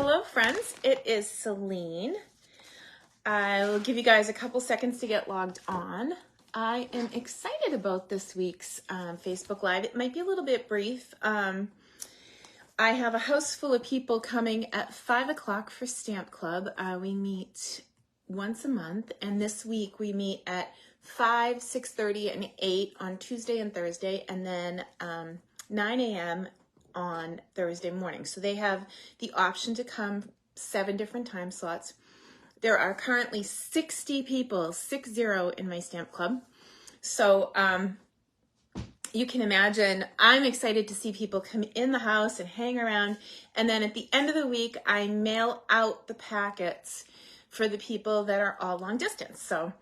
Hello friends, it is Selene. I will give you guys a couple seconds to get logged on. I am excited about this week's Facebook Live. It might be a little bit brief. I have a house full of people coming at 5 o'clock for Stamp Club. We meet once a month, and this week we meet at 5, 6:30, and 8 on Tuesday and Thursday, and then 9 a.m. on Thursday morning. So they have the option to come 7 different time slots. There are currently 60 people, 60 in my Stamp Club. So you can imagine I'm excited to see people come in the house and hang around. And then at the end of the week, I mail out the packets for the people that are all long distance. So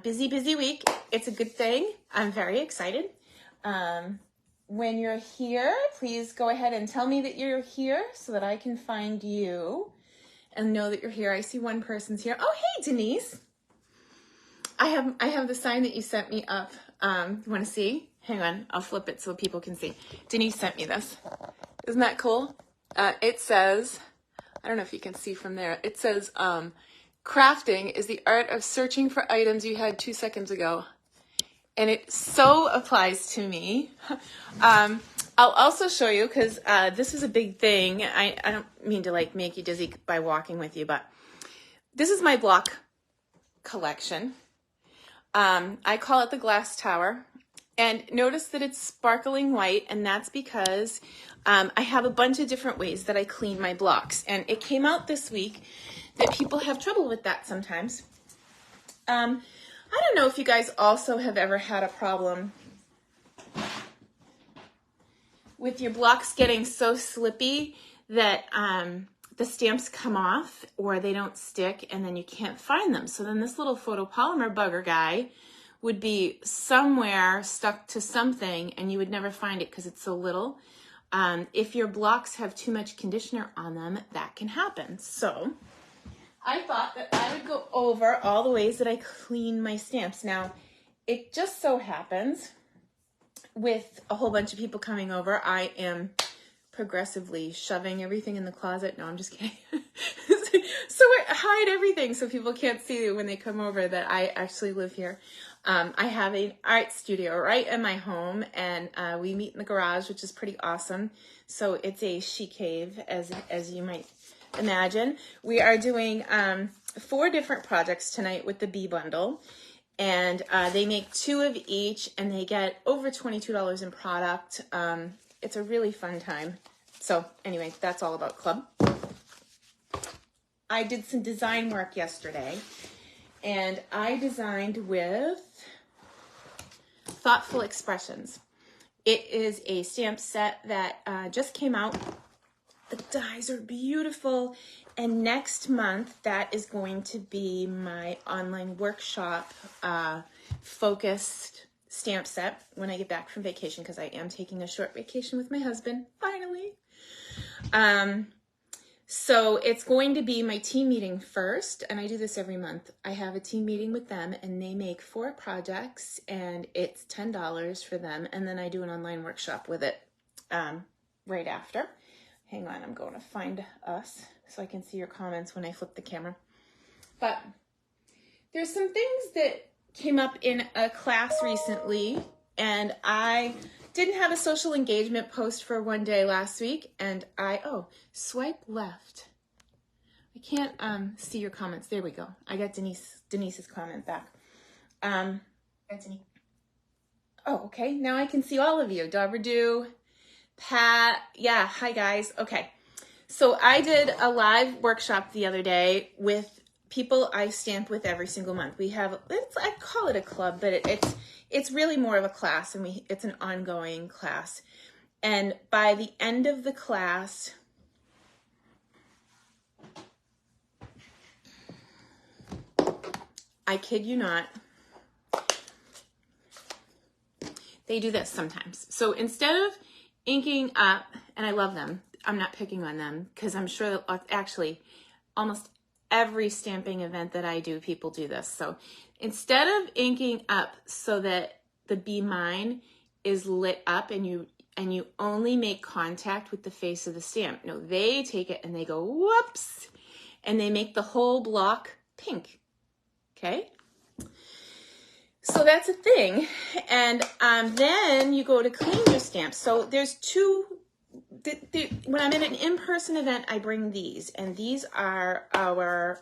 busy week. It's a good thing. I'm very excited. When you're here, please go ahead and tell me that you're here so that I can find you and know that you're here. I see one person's here. Oh, hey, Denise. I have the sign that you sent me up. You want to see? Hang on, I'll flip it so people can see. Denise sent me this. Isn't that cool? It says, I don't know if you can see from there. It says, crafting is the art of searching for items you had 2 seconds ago. And it so applies to me. I'll also show you, because this is a big thing. I don't mean to like make you dizzy by walking with you, but this is my block collection. I call it the glass tower. And notice that it's sparkling white, and that's because I have a bunch of different ways that I clean my blocks. And it came out this week that people have trouble with that sometimes. I don't know if you guys also have ever had a problem with your blocks getting so slippy that the stamps come off or they don't stick and then you can't find them. So then this little photopolymer bugger guy would be somewhere stuck to something and you would never find it because it's so little. If your blocks have too much conditioner on them, that can happen. So I thought that I would go over all the ways that I clean my stamps. Now, it just so happens with a whole bunch of people coming over, I am progressively shoving everything in the closet. No, I'm just kidding. So I hide everything so people can't see when they come over that I actually live here. I have an art studio right in my home, and we meet in the garage, which is pretty awesome. So it's a she cave, as you might imagine. We are doing 4 different projects tonight with the B bundle, and they make 2 of each, and they get over $22 in product. It's a really fun time. So anyway, that's all about club. I did some design work yesterday, and I designed with Thoughtful Expressions. It is a stamp set that just came out. The dies are beautiful, and next month that is going to be my online workshop focused stamp set when I get back from vacation, because I am taking a short vacation with my husband, finally. So it's going to be my team meeting first, and I do this every month. I have a team meeting with them, and they make 4 projects, and it's $10 for them, and then I do an online workshop with it right after. Hang on, I'm going to find us so I can see your comments when I flip the camera. But there's some things that came up in a class recently, and I didn't have a social engagement post for one day last week, and swipe left. I can't see your comments. There we go. I got Denise's comment back. Denise. Oh, okay. Now I can see all of you. Dobberdew, Pat, yeah, hi guys. Okay, so I did a live workshop the other day with people I stamp with every single month. We have, I call it a club, but it's really more of a class, and it's an ongoing class. And by the end of the class, I kid you not, they do this sometimes. So instead of inking up, and I love them, I'm not picking on them, because I'm sure that actually almost every stamping event that I do, people do this. So instead of inking up so that the Be Mine is lit up and you and you only make contact with the face of the stamp. No, they take it and they go, whoops, and they make the whole block pink, okay? So that's a thing. And then you go to clean your stamps. So there's two, when I'm at an in-person event, I bring these, and these are our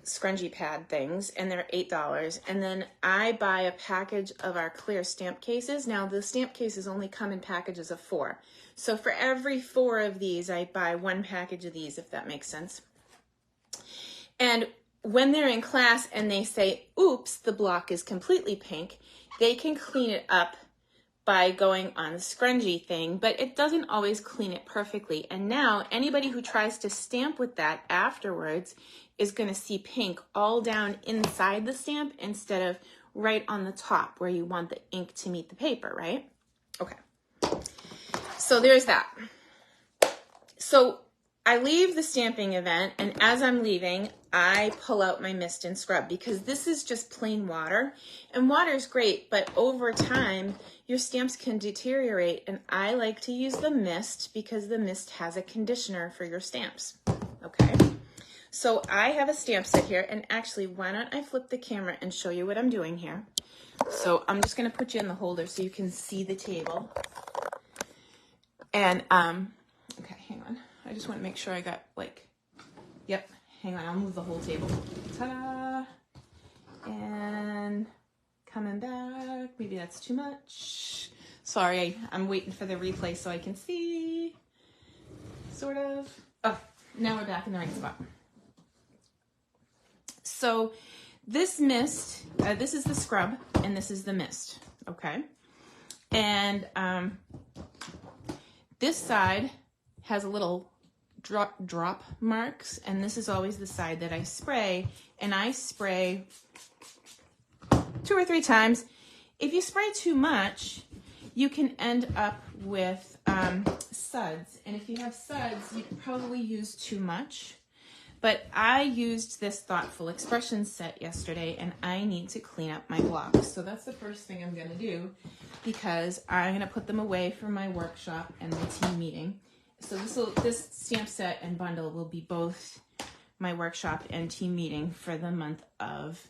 scrunchie pad things, and they're $8. And then I buy a package of our clear stamp cases. Now the stamp cases only come in packages of 4. So for every 4 of these, I buy 1 package of these, if that makes sense. And when they're in class and they say, oops, the block is completely pink, they can clean it up by going on the scrunchie thing, but it doesn't always clean it perfectly. And now anybody who tries to stamp with that afterwards is going to see pink all down inside the stamp instead of right on the top where you want the ink to meet the paper, right? Okay. So there's that. So I leave the stamping event, and as I'm leaving, I pull out my mist and scrub because this is just plain water. And water is great, but over time, your stamps can deteriorate, and I like to use the mist because the mist has a conditioner for your stamps, okay? So I have a stamp set here, and actually, why don't I flip the camera and show you what I'm doing here? So I'm just gonna put you in the holder so you can see the table. And, okay, hang on. I just want to make sure I got, like, yep, hang on, I'll move the whole table. Ta-da! And coming back, maybe that's too much. Sorry, I'm waiting for the replay so I can see, sort of. Oh, now we're back in the right spot. So this mist, this is the scrub, and this is the mist, okay? And this side has a little drop marks, and this is always the side that I spray, and I spray 2 or 3 times. If you spray too much, you can end up with suds, and if you have suds, you can probably use too much. But I used this Thoughtful Expressions set yesterday, and I need to clean up my blocks. So that's the first thing I'm going to do, because I'm going to put them away for my workshop and my team meeting. So this stamp set and bundle will be both my workshop and team meeting for the month of...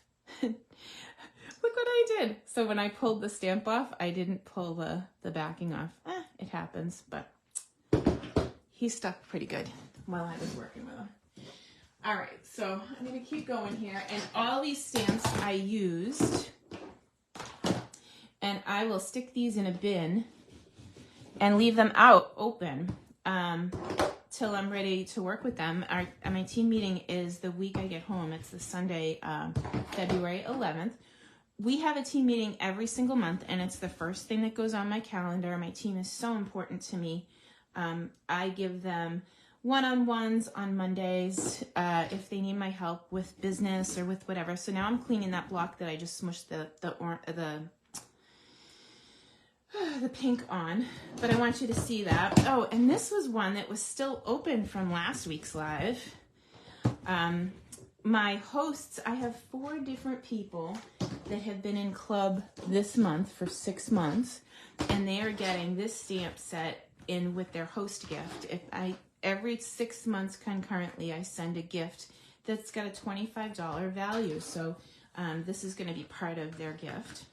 Look what I did. So when I pulled the stamp off, I didn't pull the backing off. It happens, but he stuck pretty good while I was working with him. All right, so I'm going to keep going here. And all these stamps I used, and I will stick these in a bin and leave them out open till I'm ready to work with them. My team meeting is the week I get home. It's the Sunday, February 11th. We have a team meeting every single month, and it's the first thing that goes on my calendar. My team is so important to me. I give them one-on-ones on Mondays if they need my help with business or with whatever. So now I'm cleaning that block that I just smushed the pink on, but I want you to see that. Oh, and this was one that was still open from last week's live. My hosts, I have 4 different people that have been in club this month for 6 months, and they are getting this stamp set in with their host gift. Every 6 months concurrently, I send a gift that's got a $25 value. So this is going to be part of their gift.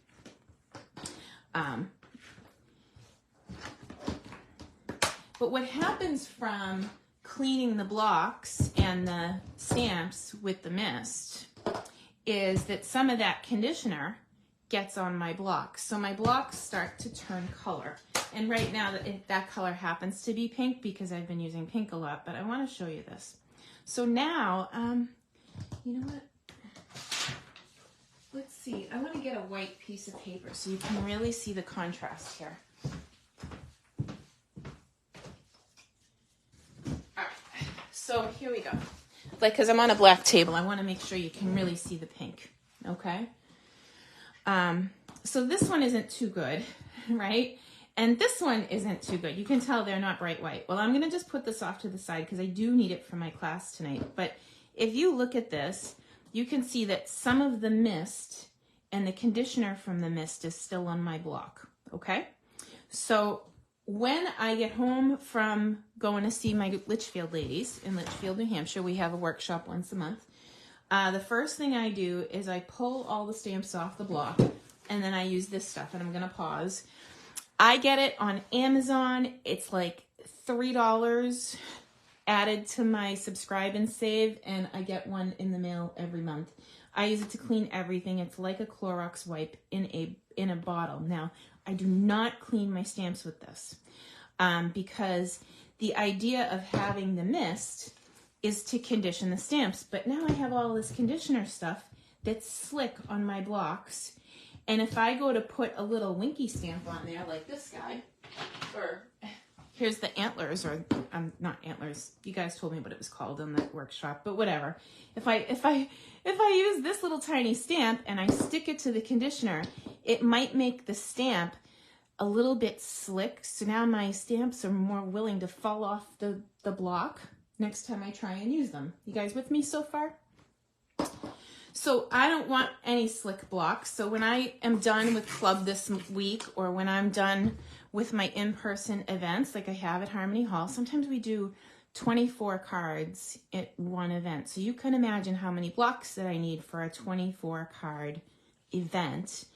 But what happens from cleaning the blocks and the stamps with the mist is that some of that conditioner gets on my blocks. So my blocks start to turn color. And right now that color happens to be pink because I've been using pink a lot, but I want to show you this. So now, you know what? Let's see. I want to get a white piece of paper so you can really see the contrast here. All right. So here we go. Like, because I'm on a black table, I want to make sure you can really see the pink. Okay? So this one isn't too good, right? And this one isn't too good. You can tell they're not bright white. Well, I'm going to just put this off to the side because I do need it for my class tonight. But if you look at this, you can see that some of the mist and the conditioner from the mist is still on my block, okay? So when I get home from going to see my Litchfield ladies in Litchfield, New Hampshire, we have a workshop once a month. The first thing I do is I pull all the stamps off the block, and then I use this stuff, and I'm going to pause. I get it on Amazon. It's like $3 added to my subscribe and save, and I get one in the mail every month. I use it to clean everything. It's like a Clorox wipe in a bottle. Now, I do not clean my stamps with this because the idea of having the mist is to condition the stamps. But now I have all this conditioner stuff that's slick on my blocks. And if I go to put a little Winky stamp on there, like this guy, or here's the antlers, or not antlers. You guys told me what it was called in the workshop, but whatever. If I use this little tiny stamp and I stick it to the conditioner, it might make the stamp a little bit slick. So now my stamps are more willing to fall off the block next time I try and use them. You guys with me so far? So I don't want any slick blocks. So when I am done with club this week, or when I'm done with my in-person events like I have at Harmony Hall, sometimes we do 24 cards at one event. So you can imagine how many blocks that I need for a 24 card event.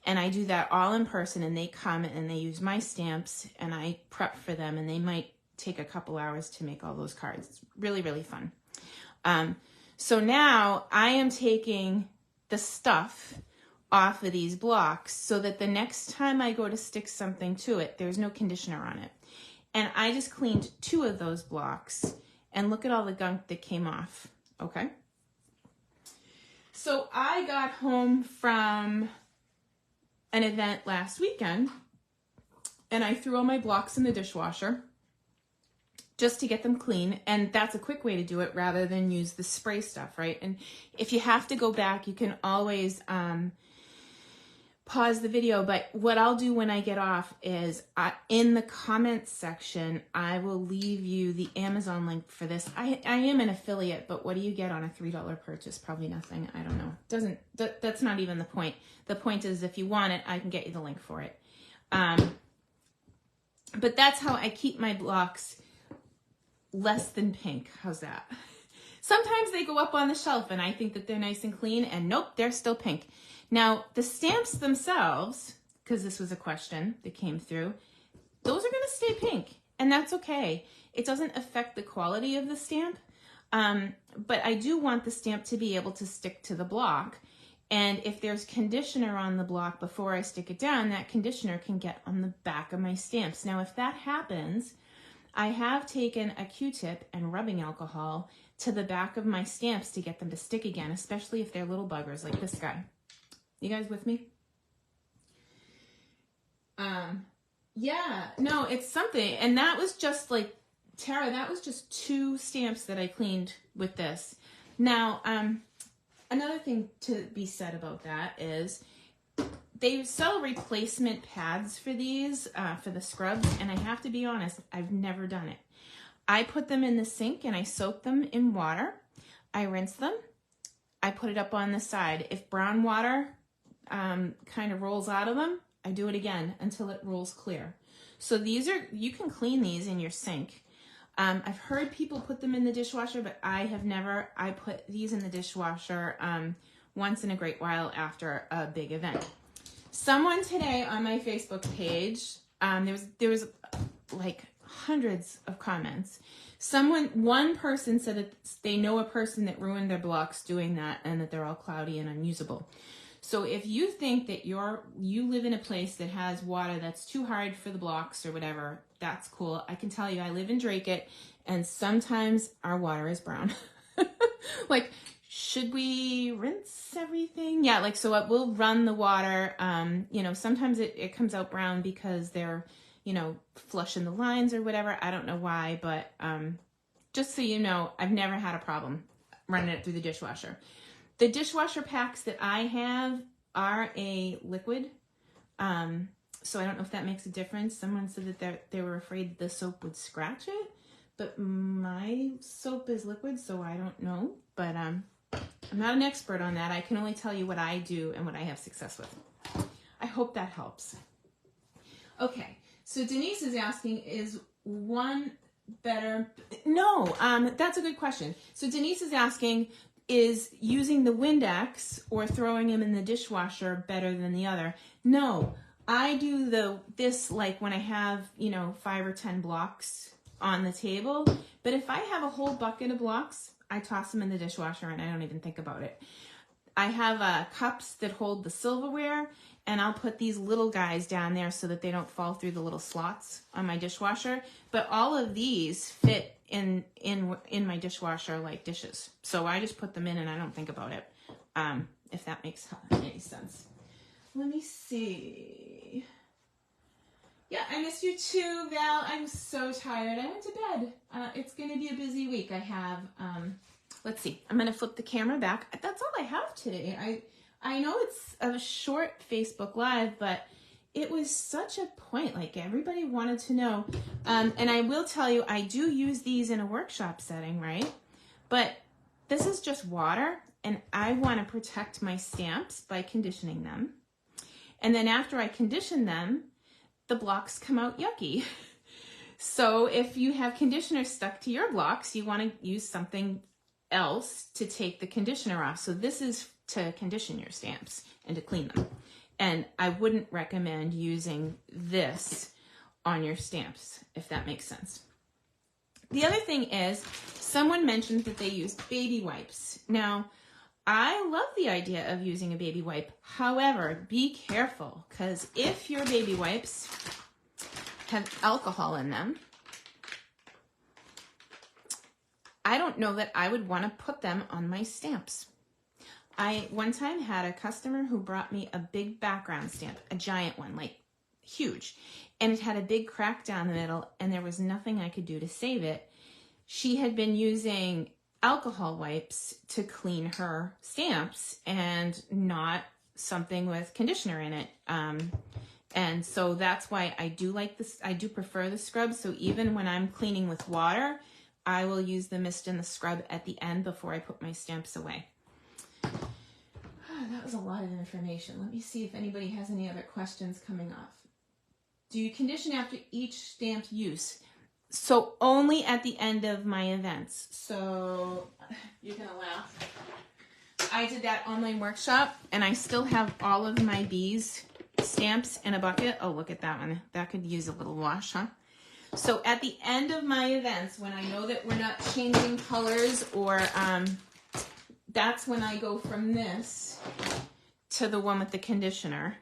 And I do that all in person, and they come and they use my stamps, and I prep for them, and they might take a couple hours to make all those cards. It's really, really fun. So now I am taking the stuff off of these blocks so that the next time I go to stick something to it, there's no conditioner on it. And I just cleaned 2 of those blocks, and look at all the gunk that came off, okay? So I got home from an event last weekend, and I threw all my blocks in the dishwasher just to get them clean. And that's a quick way to do it rather than use the spray stuff, right? And if you have to go back, you can always pause the video. But what I'll do when I get off is in the comments section, I will leave you the Amazon link for this. I am an affiliate, but what do you get on a $3 purchase? Probably nothing. I don't know. That's not even the point. The point is, if you want it, I can get you the link for it. But that's how I keep my blocks less than pink. How's that? Sometimes they go up on the shelf and I think that they're nice and clean, and nope, they're still pink. Now, the stamps themselves, because this was a question that came through, those are going to stay pink, and that's okay. It doesn't affect the quality of the stamp, but I do want the stamp to be able to stick to the block. And if there's conditioner on the block before I stick it down, that conditioner can get on the back of my stamps. Now, if that happens, I have taken a Q-tip and rubbing alcohol to the back of my stamps to get them to stick again, especially if they're little buggers like this guy. You guys with me? Yeah, no, it's something. And that was just like, Tara, that was just 2 stamps that I cleaned with this. Now, another thing to be said about that is they sell replacement pads for these, for the scrubs, and I have to be honest, I've never done it. I put them in the sink and I soak them in water. I rinse them. I put it up on the side. If brown water kind of rolls out of them, I do it again until it rolls clear. So these are, you can clean these in your sink. I've heard people put them in the dishwasher, but I have never. I put these in the dishwasher once in a great while after a big event. Someone today on my Facebook page, there was like hundreds of comments. One person said that they know a person that ruined their blocks doing that, and that they're all cloudy and unusable. So if you think that you live in a place that has water that's too hard for the blocks or whatever, that's cool. I can tell you, I live in Dracut, and sometimes our water is brown. Like, should we rinse everything? Yeah, like, so we'll run the water. Sometimes it comes out brown because they're, flushing the lines or whatever. I don't know why, but just so you know, I've never had a problem running it through the dishwasher. The dishwasher packs that I have are a liquid, so I don't know if that makes a difference. Someone said that they were afraid the soap would scratch it, but my soap is liquid, so I don't know. But I'm not an expert on that. I can only tell you what I do and what I have success with. I hope that helps. Okay, So Denise is asking, is one better? No, that's a good question. So Denise is asking, is using the Windex or throwing them in the dishwasher better than the other? No, I do this like when I have, 5 or 10 blocks on the table. But if I have a whole bucket of blocks, I toss them in the dishwasher and I don't even think about it. I have cups that hold the silverware, and I'll put these little guys down there so that they don't fall through the little slots on my dishwasher. But all of these fit in my dishwasher like dishes. So I just put them in and I don't think about it, if that makes any sense. Let me see. Yeah, I missed you too, Val. I'm so tired. I went to bed. It's going to be a busy week. I have, let's see. I'm going to flip the camera back. That's all I have today. I know it's a short Facebook Live, but it was such a point. Like, everybody wanted to know. And I will tell you, I do use these in a workshop setting, right? But this is just water, and I want to protect my stamps by conditioning them. And then after I condition them, the blocks come out yucky. So if you have conditioner stuck to your blocks, you want to use something else to take the conditioner off. So this is to condition your stamps and to clean them. And I wouldn't recommend using this on your stamps, if that makes sense. The other thing is, someone mentioned that they use baby wipes. Now, I love the idea of using a baby wipe. However, be careful, because if your baby wipes have alcohol in them, I don't know that I would want to put them on my stamps. I one time had a customer who brought me a big background stamp, a giant one, like huge, and it had a big crack down the middle, and there was nothing I could do to save it. She had been using alcohol wipes to clean her stamps and not something with conditioner in it. And so that's why I do like this. I do prefer the scrub. So even when I'm cleaning with water, I will use the mist and the scrub at the end before I put my stamps away. That was a lot of information. Let me see if anybody has any other questions coming off. Do you condition after each stamped use? So only at the end of my events. So you're going to laugh. I did that online workshop, and I still have all of my bees stamps in a bucket. Oh, look at that one. That could use a little wash, huh? So at the end of my events, when I know that we're not changing colors, or that's when I go from this to the one with the conditioner.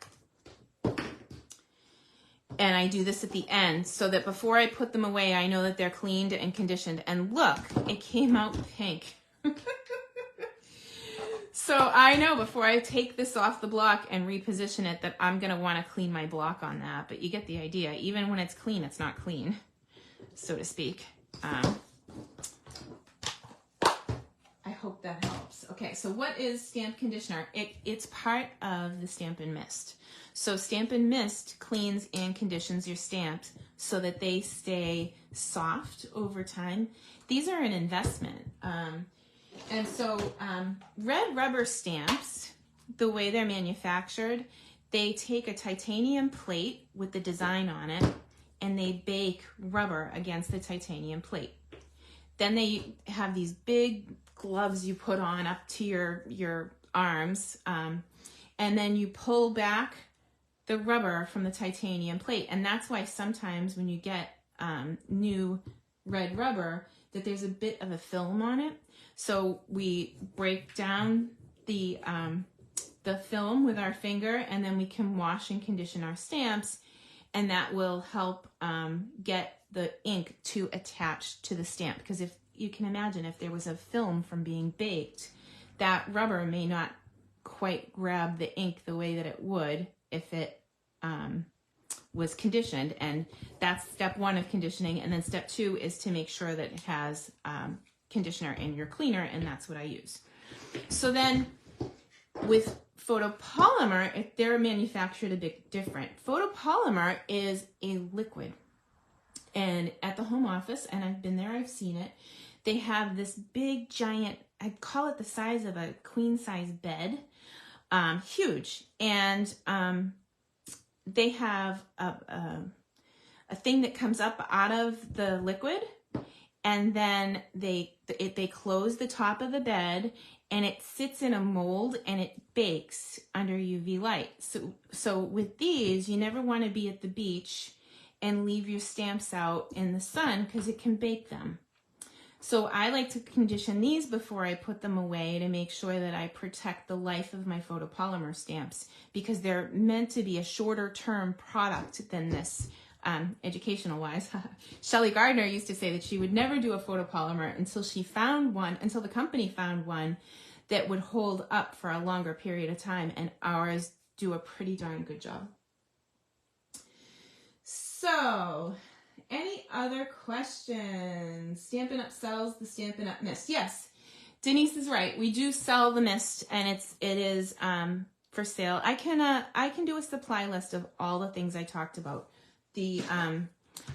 And I do this at the end so that before I put them away, I know that they're cleaned and conditioned. And look, it came out pink. So I know before I take this off the block and reposition it that I'm going to want to clean my block on that. But you get the idea. Even when it's clean, it's not clean, so to speak. I hope that helps. Okay, so what is stamp conditioner? It's part of the Stampin' Mist. So Stampin' Mist cleans and conditions your stamps so that they stay soft over time. These are an investment. And so red rubber stamps, the way they're manufactured, they take a titanium plate with the design on it, and they bake rubber against the titanium plate. Then they have these big gloves you put on up to your arms, and then you pull back the rubber from the titanium plate. And that's why sometimes when you get new red rubber, that there's a bit of a film on it. So we break down the film with our finger, and then we can wash and condition our stamps, and that will help get the ink to attach to the stamp. Because if you can imagine, if there was a film from being baked, that rubber may not quite grab the ink the way that it would if it was conditioned. And that's step one of conditioning. And then step two is to make sure that it has conditioner in your cleaner, and that's what I use. So then with photopolymer, they're manufactured a bit different. Photopolymer is a liquid. And at the home office, and I've been there, I've seen it, they have this big giant, I'd call it the size of a queen size bed, huge. And they have thing that comes up out of the liquid, and then they close the top of the bed, and it sits in a mold and it bakes under UV light. So with these, you never want to be at the beach and leave your stamps out in the sun because it can bake them. So I like to condition these before I put them away to make sure that I protect the life of my photopolymer stamps, because they're meant to be a shorter term product than this. Educational wise, Shelley Gardner used to say that she would never do a photopolymer until the company found one that would hold up for a longer period of time, and ours do a pretty darn good job. So, any other questions? Stampin' Up sells the Stampin' Up mist. Yes, Denise is right. We do sell the mist, and it is for sale. I can do a supply list of all the things I talked about.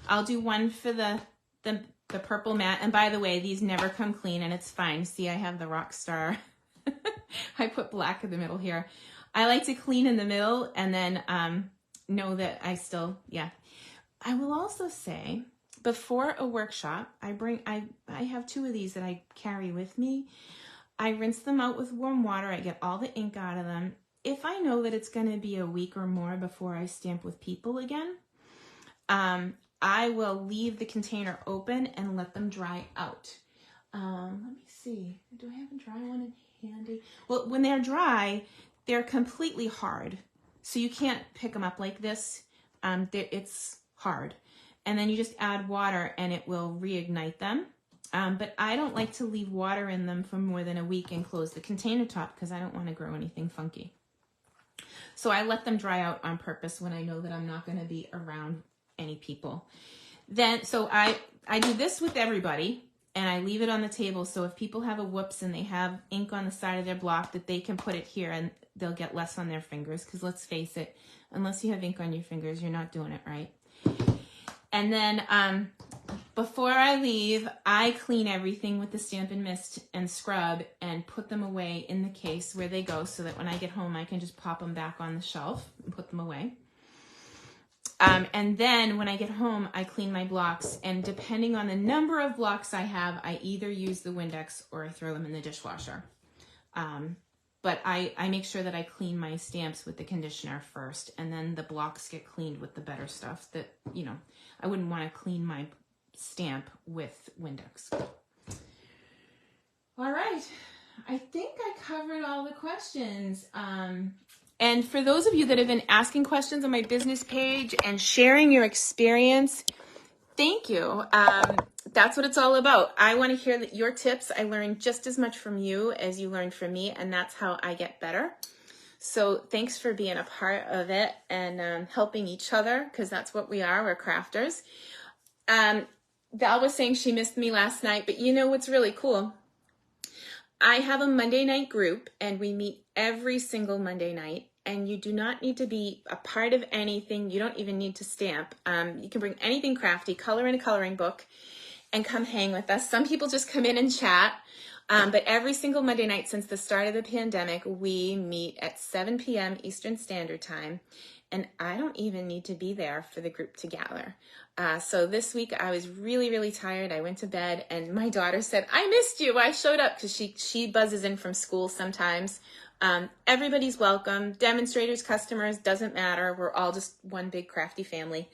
I'll do one for the purple matte, and by the way, these never come clean, and it's fine. See, I have the rock star. I put black in the middle here. I like to clean in the middle and then know that I still, yeah. I will also say, before a workshop, I have 2 of these that I carry with me. I rinse them out with warm water. I get all the ink out of them. If I know that it's going to be a week or more before I stamp with people again, I will leave the container open and let them dry out. Let me see. Do I have a dry one in handy? Well, when they're dry, they're completely hard. So you can't pick them up like this. It's hard. And then you just add water and it will reignite them. But I don't like to leave water in them for more than a week and close the container top because I don't want to grow anything funky. So I let them dry out on purpose when I know that I'm not going to be around any people. Then, so I do this with everybody, and I leave it on the table. So if people have a whoops and they have ink on the side of their block, that they can put it here and they'll get less on their fingers. Because let's face it, unless you have ink on your fingers, you're not doing it right. And then before I leave, I clean everything with the Stampin' Mist and scrub and put them away in the case where they go, so that when I get home, I can just pop them back on the shelf and put them away. And then when I get home, I clean my blocks, and depending on the number of blocks I have, I either use the Windex or I throw them in the dishwasher. But I make sure that I clean my stamps with the conditioner first, and then the blocks get cleaned with the better stuff that, you know, I wouldn't want to clean my stamp with Windex. All right. I think I covered all the questions. And for those of you that have been asking questions on my business page and sharing your experience, thank you. That's what it's all about. I want to hear that your tips. I learned just as much from you as you learned from me, and that's how I get better. So thanks for being a part of it and helping each other, because that's what we are. We're crafters. Val was saying she missed me last night, but you know what's really cool? I have a Monday night group, and we meet every single Monday night. And you do not need to be a part of anything. You don't even need to stamp. You can bring anything crafty, color in a coloring book, and come hang with us. Some people just come in and chat. But every single Monday night since the start of the pandemic, we meet at 7 p.m. Eastern Standard Time. And I don't even need to be there for the group to gather. So this week I was really, really tired. I went to bed, and my daughter said, I missed you. I showed up because she buzzes in from school sometimes. Everybody's welcome. Demonstrators, customers, doesn't matter. We're all just one big crafty family.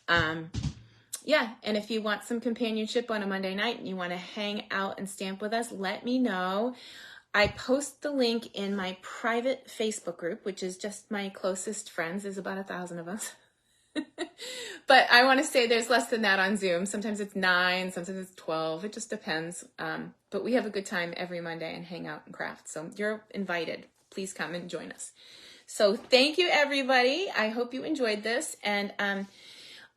Yeah, and if you want some companionship on a Monday night and you want to hang out and stamp with us, let me know. I post the link in my private Facebook group, which is just my closest friends. There's about 1,000 of us. But I want to say there's less than that on Zoom. Sometimes it's 9, sometimes it's 12. It just depends. But we have a good time every Monday and hang out and craft. So you're invited. Please come and join us. So thank you, everybody. I hope you enjoyed this. And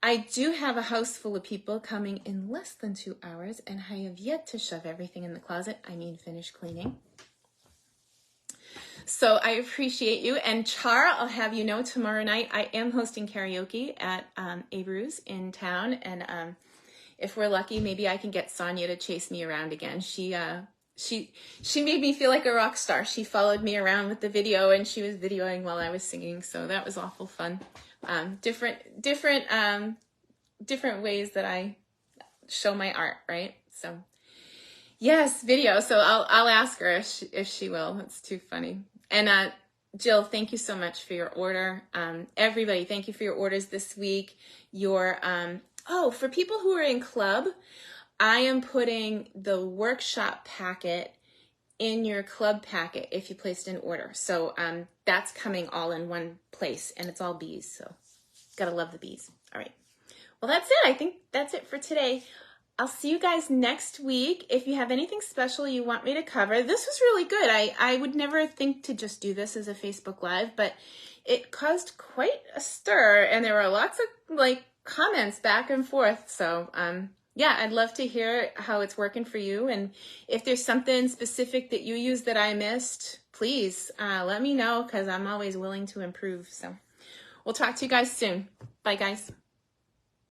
I do have a house full of people coming in less than 2 hours, and I have yet to shove everything in the closet. I mean, finish cleaning. So I appreciate you. And Char, I'll have you know, tomorrow night I am hosting karaoke at Abreu's in town. And if we're lucky, maybe I can get Sonia to chase me around again. She made me feel like a rock star. She followed me around with the video, and she was videoing while I was singing. So that was awful fun. Different different ways that I show my art, right? So yes, video. So I'll ask her if she will. It's too funny. And Jill, thank you so much for your order. Everybody, thank you for your orders this week. For people who are in club, I am putting the workshop packet in your club packet if you placed an order. So that's coming all in one place, and it's all bees. So gotta love the bees. All right. Well, that's it. I think that's it for today. I'll see you guys next week. If you have anything special you want me to cover, this was really good. I would never think to just do this as a Facebook Live, but it caused quite a stir, and there were lots of comments back and forth. So yeah, I'd love to hear how it's working for you. And if there's something specific that you use that I missed, please let me know, because I'm always willing to improve. So we'll talk to you guys soon. Bye, guys.